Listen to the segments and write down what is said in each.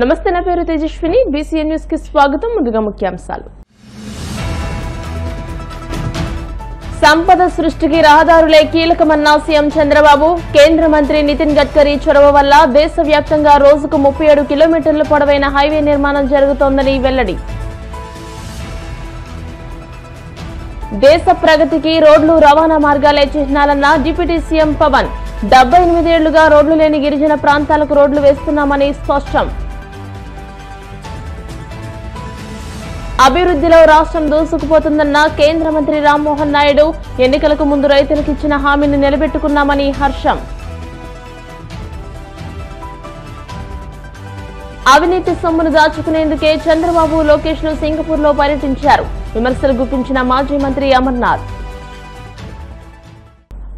నమస్తే నా పేరు తేజస్విని బీసీఎన్ న్యూస్ కి స్వాగతం ముందుగా ముఖ్యాంశాలు సంపద సృష్టికి రహదారులే కీలకమన్న సీఎం చంద్రబాబు కేంద్ర మంత్రి నితిన్ గడ్కరీ చొరవ వల్ల దేశవ్యాప్తంగా రోజుకు 37 కిలోమీటర్ల పొడవైన హైవే నిర్మాణం జరుగుతోందని వెల్లడి దేశ ప్రగతికి రోడ్లు రవాణా మార్గాలే చిహ్నాలన్న డిప్యూటీ సీఎం పవన్ 78 ఏళ్లుగా రోడ్లు లేని గిరిజన ప్రాంతాలకు రోడ్లు వేస్తున్నామని స్పష్టం అభివృద్ధిలో రాష్ట్రం దూసుకుపోతుందన్న కేంద్ర మంత్రి రామ్మోహన్ నాయుడు ఎన్నికలకు ముందు రైతులకు ఇచ్చిన హామీని నిలబెట్టుకున్నామని హర్షం అవినీతి సొమ్మును దాచుకునేందుకే చంద్రబాబు లోకేష్ లు సింగపూర్ లో పర్యటించారు విమర్శలు గుప్పించిన మాజీ మంత్రి అమర్నాథ్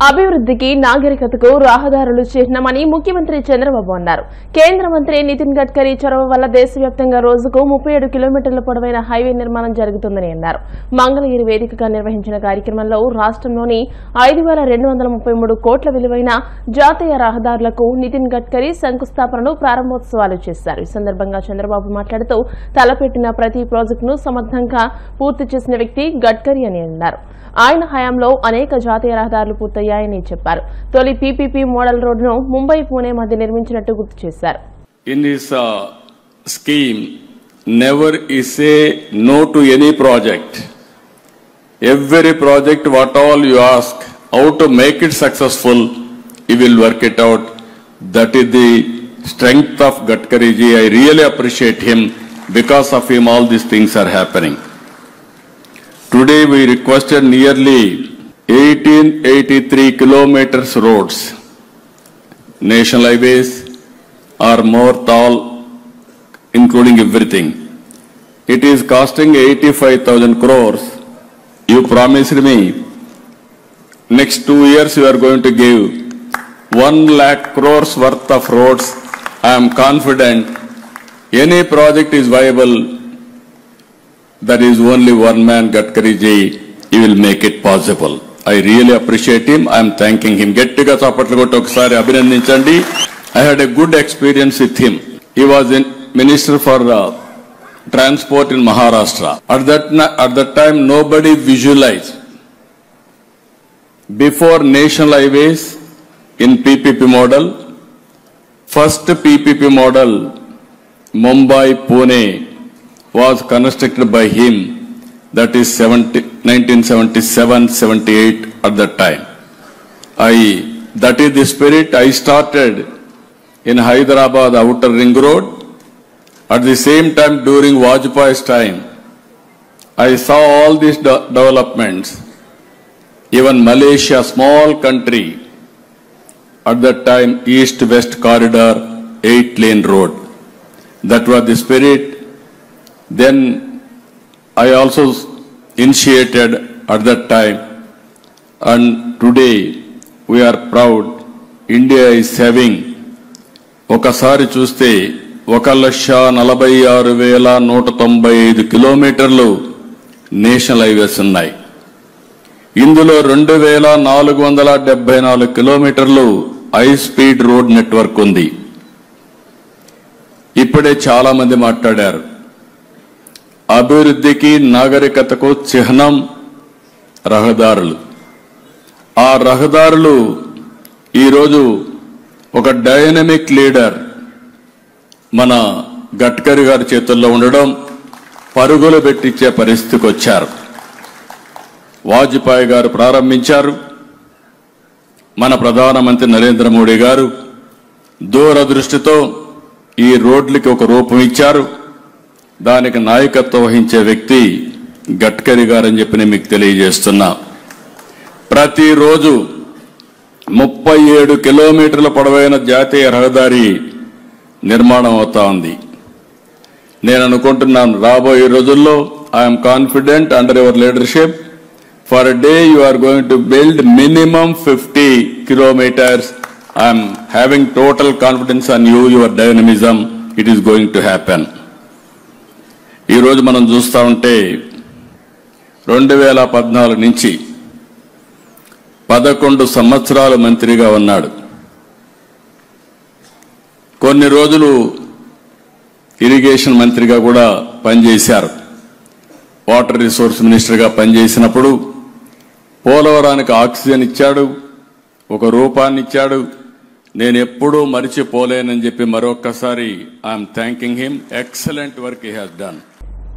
అభివృద్ధికి నాగరికతకు రహదారులు చిహ్నమని ముఖ్యమంత్రి చంద్రబాబు అన్నారు కేంద్ర మంత్రి నితిన్ గడ్కరీ చొరవ వల్ల దేశవ్యాప్తంగా రోజుకు 37 కిలోమీటర్ల పొడవైన హైవే నిర్మాణం జరుగుతుందని అన్నారు మంగళగిరి వేదికగా నిర్వహించిన కార్యక్రమంలో రాష్ట్రంలోని 5233 కోట్ల విలువైన జాతీయ రహదారులకు నితిన్ గడ్కరీ శంకుస్థాపనలు ప్రారంభోత్సవాలు చేశారు ఈ సందర్భంగా చంద్రబాబు మాట్లాడుతూ తలపెట్టిన ప్రతి ప్రాజెక్టును సమర్థంగా పూర్తి చేసిన వ్యక్తి గడ్కరీ అని అన్నారు ఆయన హయాంలో అనేక జాతీయ రహదారులు పూర్తయ్యాయని చెప్పారు తొలి పీపీపీ మోడల్ రోడ్డును ముంబై పూణే మధ్య నిర్మించినట్టు గుర్తు చేశారు In this scheme, never is say no to any project. Every project, what all you ask, how to make it successful, you will work it out. That is the strength of Gadkari ji. I really appreciate him. Because of him, all these things are happening. Today we requested nearly 1883 kilometers roads. National highways are more tall, including everything. It is costing 85,000 crores. You promised me next 2 years you are going to give 1 lakh crores worth of roads. I am confident any project is viable. There is only one man, Gadkari ji, he will make it possible. I really appreciate him. I am thanking him. Gettiga chapatlu kotti okasari abhinandinchandi. I had a good experience with him. He was in Minister for Transport in Maharashtra. At that time, nobody visualized. Before national highways in PPP model, first PPP model, Mumbai, Pune, was constructed by him, that is 1977-78 at that time. That is the spirit. I started in Hyderabad outer ring road. At the same time, during Vajpayee's time, I saw all these developments. Even Malaysia, small country, at that time, east-west corridor, 8-lane road. That was the spirit. Then I also initiated at that time, and today we are proud. India is having ఒకసారి చూస్తే 1,46,195 కిలోమీటర్లు national highways ఉన్నాయి. ఇందులో 2,474 కిలోమీటర్లు high speed road network ఉంది. ఇప్పుడే చాలా మంది మాట్లాడారు అభివృద్ధికి నాగరికతకు చిహ్నం రహదారులు. ఆ రహదారులు ఈరోజు ఒక డైనమిక్ లీడర్ మన గడ్కరీ గారి చేతుల్లో ఉండడం పరుగులు పెట్టించే పరిస్థితికి వచ్చారు. వాజ్పేయి గారు ప్రారంభించారు. మన ప్రధానమంత్రి నరేంద్ర మోడీ గారు దూరదృష్టితో ఈ రోడ్లకి ఒక రూపం ఇచ్చారు. దానికి నాయకత్వం వహించే వ్యక్తి గడ్కరీ గారని చెప్పి నేను మీకు తెలియజేస్తున్నా. ప్రతిరోజు 37 కిలోమీటర్ల పొడవైన జాతీయ రహదారి నిర్మాణం అవుతా ఉంది. నేను అనుకుంటున్నాను రాబోయే రోజుల్లో I'm confident under your leadership for day you are going to build minimum 50 kilometers. I'm having total confidence on you, your dynamism. It is going to happen. ఈరోజు మనం చూస్తూ ఉంటే 2014 నుంచి 11 సంవత్సరాలు మంత్రిగా ఉన్నాడు. కొన్ని రోజులు ఇరిగేషన్ మంత్రిగా కూడా పనిచేశారు. వాటర్ రిసోర్స్ మినిస్టర్గా పనిచేసినప్పుడు పోలవరానికి ఆక్సిజన్ ఇచ్చాడు, ఒక రూపాన్ని ఇచ్చాడు. నేను ఎప్పుడూ మరిచిపోలేనని చెప్పి మరొక్కసారి I'm thanking him. Excellent work he has done.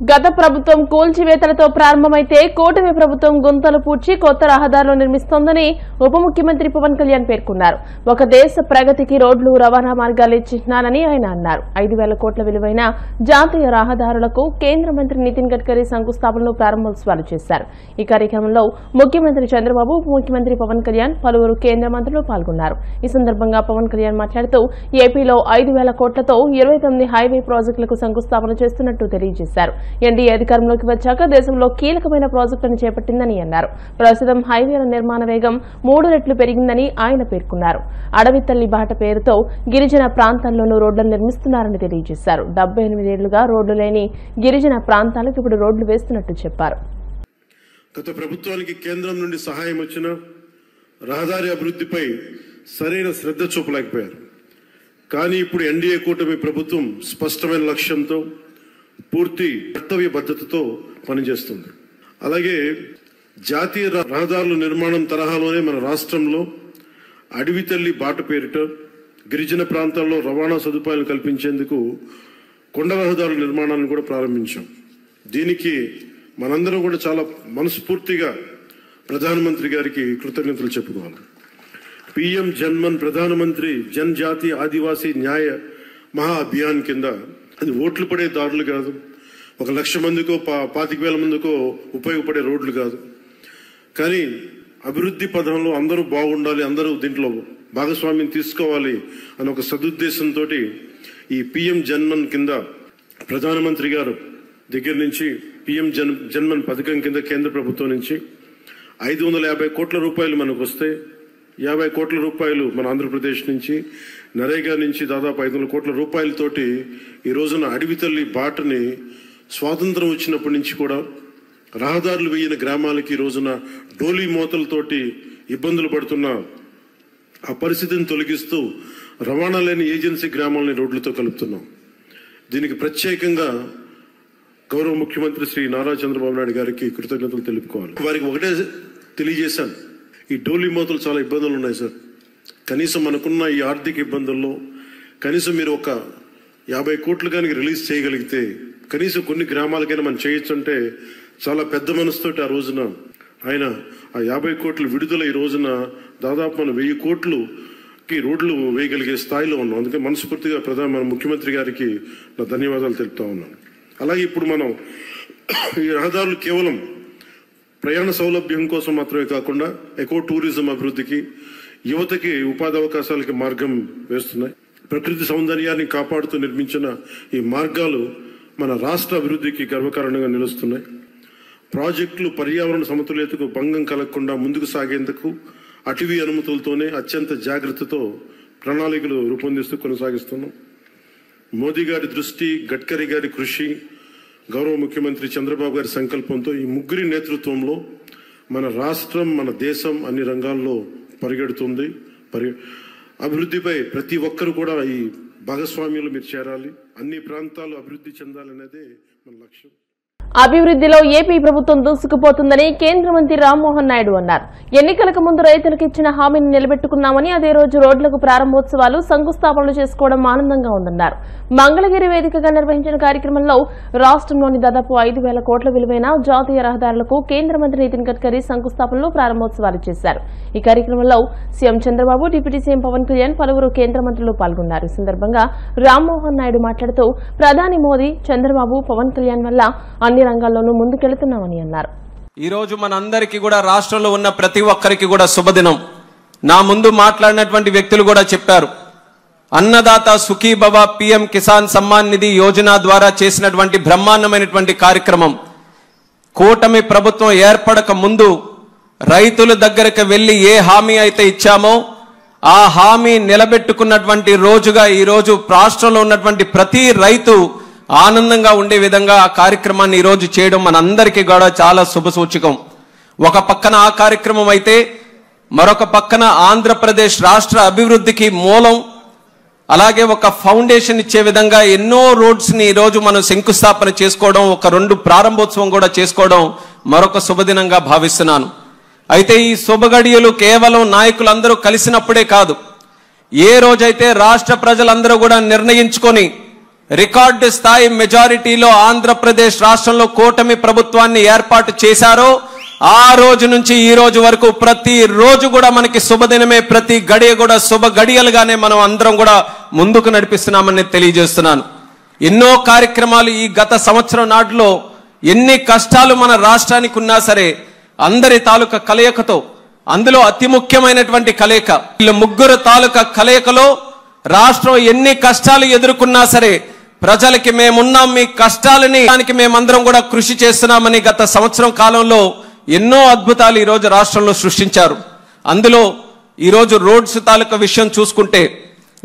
గత ప్రభుత్వం కూల్చివేతలతో ప్రారంభమైతే కూటమి ప్రభుత్వం గుంతలు పూడ్చి కొత్త రహదారులు నిర్మిస్తోందని ఉప ముఖ్యమంత్రి పవన్ కళ్యాణ్ పేర్కొన్నారు. ఒక దేశ ప్రగతికి రోడ్లు, రవాణా మార్గాలే చిహ్నాలని ఆయన అన్నారు. 5,000 కోట్ల విలువైన జాతీయ రహదారులకు కేంద్ర మంత్రి నితిన్ గడ్కరీ శంకుస్థాపనలు, ప్రారంభోత్సవాలు చేశారు. ఈ కార్యక్రమంలో ముఖ్యమంత్రి చంద్రబాబు, ఉప ముఖ్యమంత్రి పవన్ కళ్యాణ్, పలువురు కేంద్ర మంత్రులు పాల్గొన్నారు. ఈ సందర్భంగా పవన్ కళ్యాణ్ మాట్లాడుతూ ఏపీలో 5,000 కోట్లతో 29 హైవే ప్రాజెక్టులకు శంకుస్థాపన చేస్తున్నట్టు తెలియజేశారు. ఎన్డీఏ అధికారంలోకి వచ్చాక దేశంలో కీలకమైన ప్రాజెక్టులను చేపట్టిందని అన్నారు. ప్రస్తుతం హైవేల నిర్మాణ వేగం 3 రెట్లు పెరిగిందని ఆయన పేర్కొన్నారు. అడవి తల్లి బాట పేరుతో గిరిజన ప్రాంతాల్లోనూ రోడ్లను నిర్మిస్తున్నారని తెలియజేశారు. 78 ఏళ్లుగా రోడ్లు లేని గిరిజన ప్రాంతాలకు ఇప్పుడు రోడ్లు వేస్తున్నట్టు చెప్పారు. గత ప్రభుత్వానికి కేంద్రం నుండి సహాయం వచ్చిన రహదారి అభివృద్ధిపై సరైన శ్రద్ధ చూపలేకపోయారు. కానీ ఇప్పుడు ఎన్డీఏ కూటమి ప్రభుత్వం స్పష్టమైన లక్ష్యంతో, పూర్తి కర్తవ్య బద్ధతతో పనిచేస్తుంది. అలాగే జాతీయ రహదారుల నిర్మాణం తరహాలోనే మన రాష్ట్రంలో అడవి తల్లి బాట పేరిట గిరిజన ప్రాంతాల్లో రవాణా సదుపాయాలు కల్పించేందుకు కొండ రహదారుల నిర్మాణాన్ని కూడా ప్రారంభించాం. దీనికి మనందరం కూడా చాలా మనస్ఫూర్తిగా ప్రధానమంత్రి గారికి కృతజ్ఞతలు చెప్పుకోవాలి. పీఎం జన్మన్ ప్రధానమంత్రి జనజాతీయ ఆదివాసీ న్యాయ మహా అభియాన్ కింద అది ఓట్లు పడే దారులు కాదు, 1,00,000 మందికో 25,000 మందికో ఉపయోగపడే రోడ్లు కాదు. కానీ అభివృద్ధి పథంలో అందరూ బాగుండాలి, అందరూ దీంట్లో భాగస్వామ్యం తీసుకోవాలి అని ఒక సదుద్దేశంతో ఈ పీఎం జన్మన్ కింద ప్రధానమంత్రి గారు దగ్గర నుంచి పీఎం జన్మన్ పథకం కింద కేంద్ర ప్రభుత్వం నుంచి 550 కోట్ల రూపాయలు మనకు వస్తే 50 కోట్ల రూపాయలు మన ఆంధ్రప్రదేశ్ నుంచి, నరేగా నుంచి దాదాపు 500 కోట్ల రూపాయలతోటి ఈ రోజున అడవి తల్లి బాటని స్వాతంత్రం వచ్చినప్పటి నుంచి కూడా రహదారులు వేయని గ్రామాలకి ఈ రోజున డోలీ మోతలతోటి ఇబ్బందులు పడుతున్న ఆ పరిస్థితిని తొలగిస్తూ రవాణా లేని ఏజెన్సీ గ్రామాలని రోడ్లతో కలుపుతున్నాం. దీనికి ప్రత్యేకంగా గౌరవ ముఖ్యమంత్రి శ్రీ నారా చంద్రబాబు నాయుడు గారికి కృతజ్ఞతలు తెలుపుకోవాలి. వారికి ఒకటే తెలియజేశాను, ఈ డోలీ మోతలు చాలా ఇబ్బందులు ఉన్నాయి సార్. కనీసం మనకున్న ఈ ఆర్థిక ఇబ్బందుల్లో కనీసం మీరు ఒక 50 కోట్లు కానీ రిలీజ్ చేయగలిగితే కనీసం కొన్ని గ్రామాలకైనా మనం చేయొచ్చు అంటే చాలా పెద్ద మనసుతోటి ఆ రోజున ఆయన ఆ 50 కోట్ల విడుదల ఈ రోజున దాదాపు మనం 1000 కోట్లుకి రోడ్లు వేయగలిగే స్థాయిలో ఉన్నాం. అందుకే మనస్ఫూర్తిగా మన ముఖ్యమంత్రి గారికి నా ధన్యవాదాలు తెలుపుతా ఉన్నాను. అలాగే ఇప్పుడు మనం ఈ రహదారులు కేవలం ప్రయాణ సౌలభ్యం కోసం మాత్రమే కాకుండా ఎకో టూరిజం అభివృద్ధికి, యువతకి ఉపాధి అవకాశాలకి మార్గం వేస్తున్నాయి. ప్రకృతి సౌందర్యాన్ని కాపాడుతూ నిర్మించిన ఈ మార్గాలు మన రాష్ట్ర అభివృద్ధికి గర్వకారణంగా నిలుస్తున్నాయి. ప్రాజెక్టులు పర్యావరణ సమతుల్యతకు భంగం కలగకుండా ముందుకు సాగేందుకు అటవీ అనుమతులతోనే అత్యంత జాగ్రత్తతో ప్రణాళికలు రూపొందిస్తూ కొనసాగిస్తున్నాం. మోదీ గారి దృష్టి, గడ్కరీ గారి కృషి, గౌరవ ముఖ్యమంత్రి చంద్రబాబు గారి సంకల్పంతో ఈ ముగ్గురి నేతృత్వంలో మన రాష్ట్రం, మన దేశం అన్ని రంగాల్లో పరిగెడుతుంది. అభివృద్ధిపై ప్రతి ఒక్కరు కూడా ఈ భాగస్వామ్యంలో మీరు చేరాలి, అన్ని ప్రాంతాలు అభివృద్ధి చెందాలనేదే మన లక్ష్యం. అభివృద్ధిలో ఏపీ ప్రభుత్వం దూసుకుపోతుందని కేంద్ర మంత్రి రామ్మోహన్ నాయుడు అన్నారు. ఎన్నికలకు ముందు రైతులకు ఇచ్చిన హామీని నిలబెట్టుకున్నామని, అదే రోజు రోడ్లకు ప్రారంభోత్సవాలు, శంకుస్థాపనలు చేసుకోవడం ఆనందంగా ఉందన్నారు. మంగళగిరి వేదికగా నిర్వహించిన కార్యక్రమంలో రాష్ట్రంలోని దాదాపు 5,000 కోట్ల విలువైన జాతీయ రహదారులకు కేంద్ర మంత్రి నితిన్ గడ్కరీ శంకుస్థాపనలు, ప్రారంభోత్సవాలు చేశారు. ఈ కార్యక్రమంలో CM Chandrababu, deputy CM Pawan Kalyan, పలువురు కేంద్ర మంత్రులు పాల్గొన్నారు. ఈ సందర్భంగా రామ్మోహన్ నాయుడు మాట్లాడుతూ ప్రధాని మోదీ, చంద్రబాబు, పవన్ కళ్యాణ్ వల్ల అన్ని రంగాల్లోనూ ముందుకెళ్తున్నామని అన్నారు. ఈ రోజు మనందరికీ కూడా రాష్ట్రంలో ఉన్న ప్రతి ఒక్కరికి కూడా శుభదినం. నా ముందు మాట్లాడినటువంటి వ్యక్తులు కూడా చెప్పారు, అన్నదాత సుఖీభవ పీఎం కిసాన్ సమ్మాన్ నిధి యోజన ద్వారా చేసినటువంటి బ్రహ్మాండమైనటువంటి కార్యక్రమం. కూటమి ప్రభుత్వం ఏర్పడక ముందు రైతుల దగ్గరకు వెళ్లి ఏ హామీ అయితే ఇచ్చామో ఆ హామీ నిలబెట్టుకున్నటువంటి రోజుగా ఈ రోజు రాష్ట్రంలో ఉన్నటువంటి ప్రతి రైతు ఆనందంగా ఉండే విధంగా ఆ కార్యక్రమాన్ని ఈ రోజు చేయడం మనందరికీ కూడా చాలా శుభసూచకం. ఒక పక్కన ఆ కార్యక్రమం అయితే మరొక పక్కన ఆంధ్రప్రదేశ్ రాష్ట్ర అభివృద్ధికి మూలం అలాగే ఒక ఫౌండేషన్ ఇచ్చే విధంగా ఎన్నో రోడ్స్ ని ఈ రోజు మనం శంకుస్థాపన చేసుకోవడం, ఒక 2 ప్రారంభోత్సవం కూడా చేసుకోవడం మరొక శుభదినంగా భావిస్తున్నాను. అయితే ఈ శుభగడియలు కేవలం నాయకులందరూ కలిసినప్పుడే కాదు, ఏ రోజైతే రాష్ట్ర ప్రజలందరూ కూడా నిర్ణయించుకొని రికార్డు స్థాయి మెజారిటీలో ఆంధ్రప్రదేశ్ రాష్ట్రంలో కూటమి ప్రభుత్వాన్ని ఏర్పాటు చేశారో ఆ రోజు నుంచి ఈ రోజు వరకు ప్రతి రోజు కూడా మనకి శుభదినమే, ప్రతి గడియ కూడా శుభ గడియలుగానే మనం అందరం కూడా ముందుకు నడిపిస్తున్నామని తెలియజేస్తున్నాను. ఎన్నో కార్యక్రమాలు ఈ గత సంవత్సరం నాటిలో ఎన్ని కష్టాలు మన రాష్ట్రానికి ఉన్నా సరే అందరి తాలూకా కలయికతో, అందులో అతి ముఖ్యమైనటువంటి కలయిక వీళ్ళ ముగ్గురు తాలూకా కలయికలో రాష్ట్రం ఎన్ని కష్టాలు ఎదుర్కొన్నా సరే ప్రజలకి మేమున్నాం, మీ కష్టాలని దానికి మేమందరం కూడా కృషి చేస్తున్నామని గత సంవత్సరం కాలంలో ఎన్నో అద్భుతాలు ఈ రోజు రాష్ట్రంలో సృష్టించారు. అందులో ఈ రోజు రోడ్స్ తాలూకా విషయం చూసుకుంటే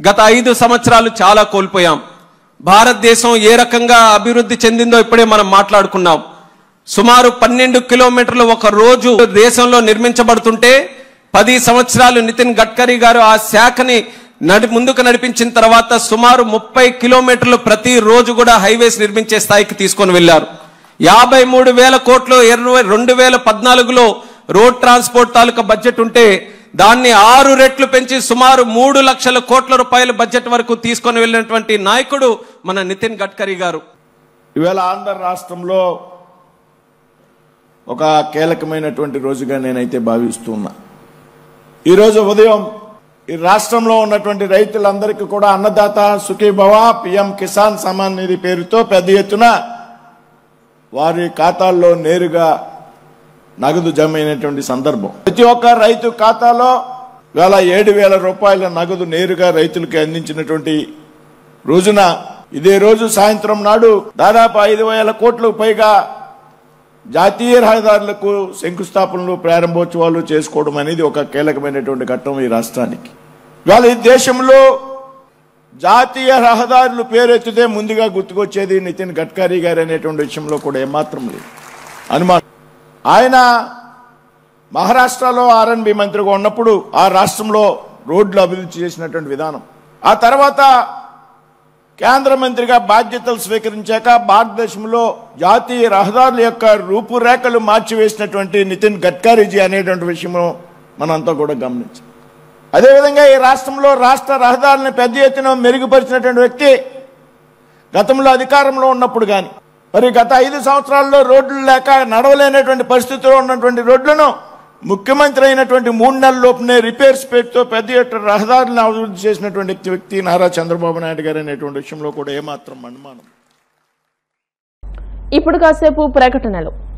గత 5 సంవత్సరాలు చాలా కోల్పోయాం. భారతదేశం ఏ రకంగా అభివృద్ధి చెందిందో ఇప్పుడే మనం మాట్లాడుకున్నాం. సుమారు 12 కిలోమీటర్లు ఒక రోజు దేశంలో నిర్మించబడుతుంటే 10 సంవత్సరాలు నితిన్ గడ్కరీ గారు ఆ శాఖని ముందుకు నడిపించిన తర్వాత సుమారు 30 కిలోమీటర్లు ప్రతి రోజు కూడా హైవేస్ నిర్మించే స్థాయికి తీసుకొని వెళ్లారు. 53,000 కోట్లు 2014లో రోడ్ ట్రాన్స్పోర్ట్ తాలూకా బడ్జెట్ ఉంటే దాన్ని 6 రెట్లు పెంచి సుమారు 3 లక్షల కోట్ల రూపాయల బడ్జెట్ వరకు తీసుకొని వెళ్ళినటువంటి నాయకుడు మన నితిన్ గడ్కరీ గారు. ఇవాళ ఆంధ్ర రాష్ట్రంలో ఒక కీలకమైనటువంటి రోజుగా నేనైతే భావిస్తున్నా. ఈరోజు ఉదయం ఈ రాష్ట్రంలో ఉన్నటువంటి రైతులందరికీ కూడా అన్నదాత సుఖీభవ పిఎం కిసాన్ సమ్మాన్ నిధి పేరుతో పెద్ద ఎత్తున వారి ఖాతాల్లో నేరుగా నగదు జమ అయినటువంటి సందర్భం. ప్రతి ఒక్క రైతు ఖాతాలో ఇవాళ 7,000 రూపాయల నగదు నేరుగా రైతులకు అందించినటువంటి రోజున ఇదే రోజు సాయంత్రం నాడు దాదాపు 5,000 కోట్లకు పైగా జాతీయ రహదారులకు శంకుస్థాపనలు ప్రారంభోత్సవాలు చేసుకోవడం అనేది ఒక కీలకమైనటువంటి ఘట్టం ఈ రాష్ట్రానికి. ఇవాళ ఈ దేశంలో జాతీయ రహదారులు పేరెత్తితే ముందుగా గుర్తుకొచ్చేది నితిన్ గడ్కరీ గారు అనేటువంటి విషయంలో కూడా ఏమాత్రం లేదు అనుమానం. ఆయన మహారాష్ట్రలో R&B మంత్రిగా ఉన్నప్పుడు ఆ రాష్ట్రంలో రోడ్లు అభివృద్ధి చేసినటువంటి విధానం, ఆ తర్వాత కేంద్ర మంత్రిగా బాధ్యతలు స్వీకరించాక భారతదేశంలో జాతీయ రహదారుల యొక్క రూపురేఖలు మార్చివేసినటువంటి నితిన్ గడ్కరీజీ అనేటువంటి విషయం మనంతా కూడా గమనించాం. అదేవిధంగా ఈ రాష్ట్రంలో రాష్ట్ర రహదారులను పెద్ద ఎత్తున మెరుగుపరిచినటువంటి వ్యక్తి గతంలో అధికారంలో ఉన్నప్పుడు కానీ మరి గత 5 సంవత్సరాల్లో రోడ్లు లేక నడవలేనటువంటి పరిస్థితిలో ఉన్నటువంటి రోడ్లను ముఖ్యమంత్రి అయినటువంటి 3 నెలల లోపునే రిపేర్స్ పేరుతో పెద్ద ఎత్తున రహదారులను అభివృద్ధి చేసినటువంటి వ్యక్తి నారా చంద్రబాబు నాయుడు గారు అనేటువంటి విషయంలో కూడా ఏమాత్రం అనుమానం. ఇప్పుడు కాసేపు ప్రకటనలు.